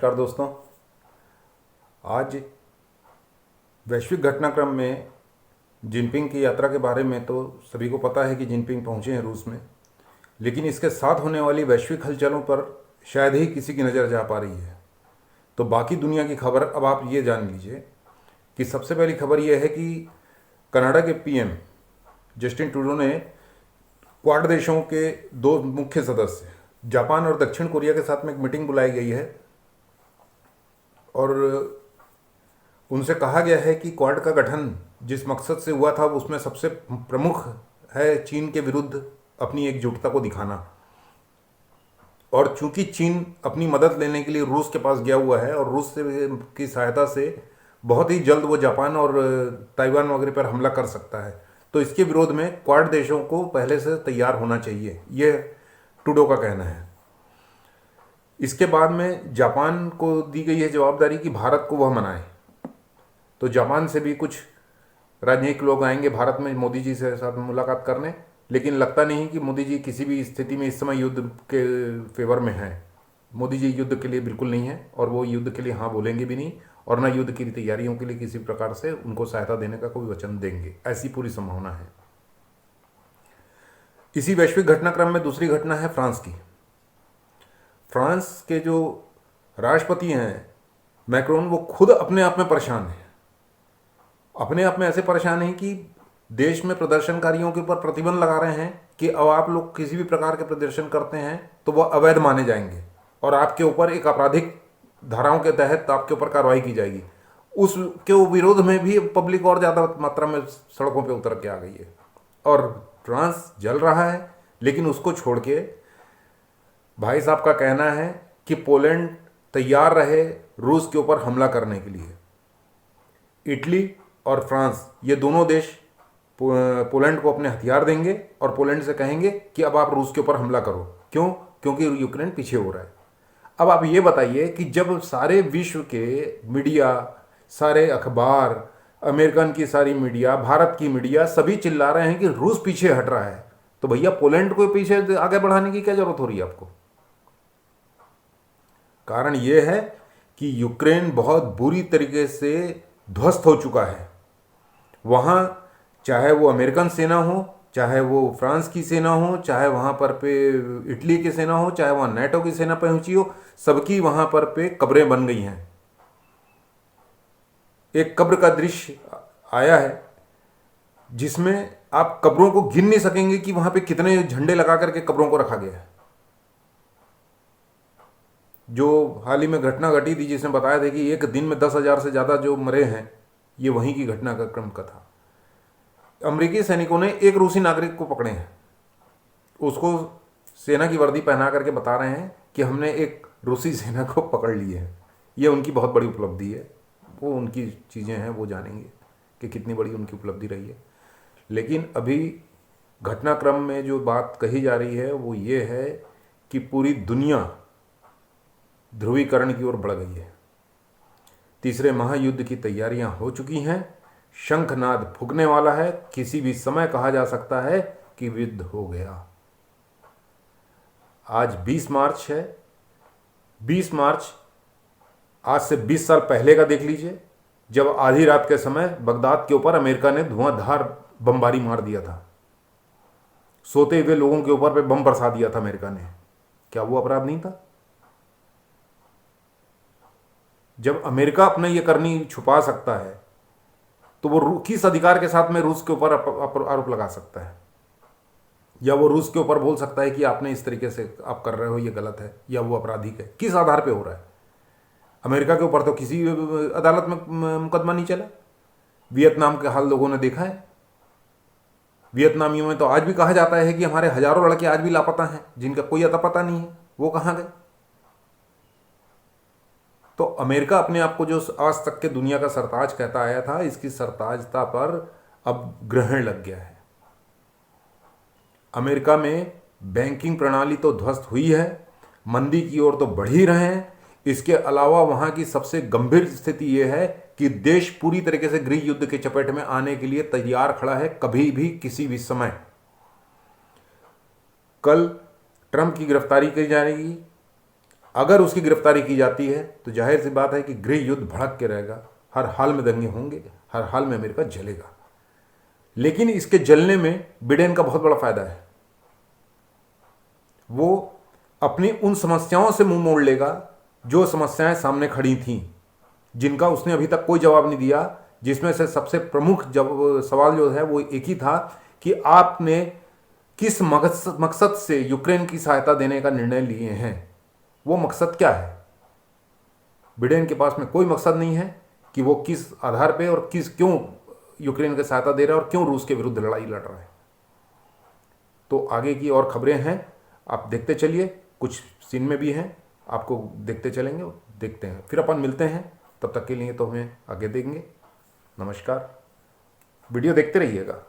नमस्कार दोस्तों। आज वैश्विक घटनाक्रम में जिनपिंग की यात्रा के बारे में तो सभी को पता है कि जिनपिंग पहुंचे हैं रूस में, लेकिन इसके साथ होने वाली वैश्विक हलचलों पर शायद ही किसी की नज़र जा पा रही है। तो बाकी दुनिया की खबर अब आप ये जान लीजिए कि सबसे पहली खबर यह है कि कनाडा के पीएम जस्टिन ट्रूडो ने क्वाड देशों के दो मुख्य सदस्य जापान और दक्षिण कोरिया के साथ में एक मीटिंग बुलाई गई है और उनसे कहा गया है कि क्वाड का गठन जिस मकसद से हुआ था उसमें सबसे प्रमुख है चीन के विरुद्ध अपनी एकजुटता को दिखाना। और चूंकि चीन अपनी मदद लेने के लिए रूस के पास गया हुआ है और रूस से की सहायता से बहुत ही जल्द वो जापान और ताइवान वगैरह पर हमला कर सकता है, तो इसके विरोध में क्वाड देशों को पहले से तैयार होना चाहिए, ये ट्रूडो का कहना है। इसके बाद में जापान को दी गई है जवाबदारी कि भारत को वह मनाए। तो जापान से भी कुछ राजनयिक लोग आएंगे भारत में मोदी जी से साथ मुलाकात करने, लेकिन लगता नहीं कि मोदी जी किसी भी स्थिति में इस समय युद्ध के फेवर में हैं। मोदी जी युद्ध के लिए बिल्कुल नहीं है और वो युद्ध के लिए हाँ बोलेंगे भी नहीं, और ना युद्ध की तैयारियों के लिए किसी प्रकार से उनको सहायता देने का कोई वचन देंगे, ऐसी पूरी संभावना है। इसी वैश्विक घटनाक्रम में दूसरी घटना है फ्रांस की। फ्रांस के जो राष्ट्रपति हैं मैक्रोन, वो खुद अपने आप में परेशान हैं। अपने आप में ऐसे परेशान हैं कि देश में प्रदर्शनकारियों के ऊपर प्रतिबंध लगा रहे हैं कि अब आप लोग किसी भी प्रकार के प्रदर्शन करते हैं तो वह अवैध माने जाएंगे और आपके ऊपर एक आपराधिक धाराओं के तहत आपके ऊपर कार्रवाई की जाएगी। उसके विरोध में भी पब्लिक और ज़्यादा मात्रा में सड़कों पर उतर के आ गई है और फ्रांस जल रहा है। लेकिन उसको छोड़ के भाई साहब का कहना है कि पोलैंड तैयार रहे रूस के ऊपर हमला करने के लिए। इटली और फ्रांस ये दोनों देश पोलैंड को अपने हथियार देंगे और पोलैंड से कहेंगे कि अब आप रूस के ऊपर हमला करो। क्यों? क्योंकि यूक्रेन पीछे हो रहा है। अब आप ये बताइए कि जब सारे विश्व के मीडिया, सारे अखबार, अमेरिकन की सारी मीडिया, भारत की मीडिया सभी चिल्ला रहे हैं कि रूस पीछे हट रहा है, तो भैया पोलैंड को पीछे आगे बढ़ाने की क्या जरूरत हो रही है आपको? कारण यह है कि यूक्रेन बहुत बुरी तरीके से ध्वस्त हो चुका है। वहाँ चाहे वो अमेरिकन सेना हो, चाहे वो फ्रांस की सेना हो, चाहे वहाँ पर पे इटली की सेना हो, चाहे वहाँ नाटो की सेना पहुंची हो, सबकी वहाँ पर पे कब्रें बन गई हैं। एक कब्र का दृश्य आया है जिसमें आप कब्रों को गिन नहीं सकेंगे कि वहाँ पे कितने झंडे लगा करके कब्रों को रखा गया है। जो हाल ही में घटना घटी थी जिसने बताया था कि एक दिन में 10,000 से ज़्यादा जो मरे हैं, ये वहीं की घटना का क्रम का था। अमेरिकी सैनिकों ने एक रूसी नागरिक को पकड़े हैं, उसको सेना की वर्दी पहना करके बता रहे हैं कि हमने एक रूसी सेना को पकड़ लिए है। ये उनकी बहुत बड़ी उपलब्धि है। वो उनकी चीज़ें हैं, वो जानेंगे कि कितनी बड़ी उनकी उपलब्धि रही है। लेकिन अभी घटनाक्रम में जो बात कही जा रही है वो ये है कि पूरी दुनिया ध्रुवीकरण की ओर बढ़ गई है। तीसरे महायुद्ध की तैयारियां हो चुकी हैं। शंखनाद फूंकने वाला है। किसी भी समय कहा जा सकता है कि युद्ध हो गया। आज 20 मार्च है। 20 मार्च आज से 20 साल पहले का देख लीजिए, जब आधी रात के समय बगदाद के ऊपर अमेरिका ने धुआंधार बमबारी मार दिया था। सोते हुए लोगों के ऊपर पे बम बरसा दिया था अमेरिका ने। क्या वो अपराध नहीं था? जब अमेरिका अपने ये करनी छुपा सकता है तो वो किस अधिकार के साथ में रूस के ऊपर आरोप लगा सकता है, या वो रूस के ऊपर बोल सकता है कि आपने इस तरीके से आप कर रहे हो, ये गलत है या वो आपराधिक है? किस आधार पे हो रहा है? अमेरिका के ऊपर तो किसी अदालत में मुकदमा नहीं चला। वियतनाम के हाल लोगों ने देखा है। वियतनामियों में तो आज भी कहा जाता है कि हमारे हजारों लड़के आज भी लापता हैं, जिनका कोई अता पता नहीं है, वो कहाँ गए? तो अमेरिका अपने आप को जो आज तक के दुनिया का सरताज कहता आया था, इसकी सरताजता पर अब ग्रहण लग गया है। अमेरिका में बैंकिंग प्रणाली तो ध्वस्त हुई है, मंदी की ओर तो बढ़ ही रहे हैं। इसके अलावा वहां की सबसे गंभीर स्थिति यह है कि देश पूरी तरीके से गृह युद्ध के चपेट में आने के लिए तैयार खड़ा है, कभी भी किसी भी समय। कल ट्रंप की गिरफ्तारी की जाएगी। अगर उसकी गिरफ्तारी की जाती है तो जाहिर सी बात है कि गृह युद्ध भड़क के रहेगा, हर हाल में दंगे होंगे, हर हाल में अमेरिका जलेगा। लेकिन इसके जलने में बिडेन का बहुत बड़ा फायदा है। वो अपनी उन समस्याओं से मुंह मोड़ लेगा जो समस्याएं सामने खड़ी थीं, जिनका उसने अभी तक कोई जवाब नहीं दिया, जिसमें से सबसे प्रमुख सवाल जो है वो एक ही था कि आपने किस मकसद से यूक्रेन की सहायता देने का निर्णय लिए हैं। वो मकसद क्या है? बिडेन के पास में कोई मकसद नहीं है कि वो किस आधार पे और क्यों यूक्रेन की सहायता दे रहा है और क्यों रूस के विरुद्ध लड़ाई लड़ रहा है। तो आगे की और खबरें हैं, आप देखते चलिए, कुछ सीन में भी हैं, आपको देखते चलेंगे, देखते हैं, फिर अपन मिलते हैं। तब तक के लिए तो हमें आगे देंगे। नमस्कार, वीडियो देखते रहिएगा।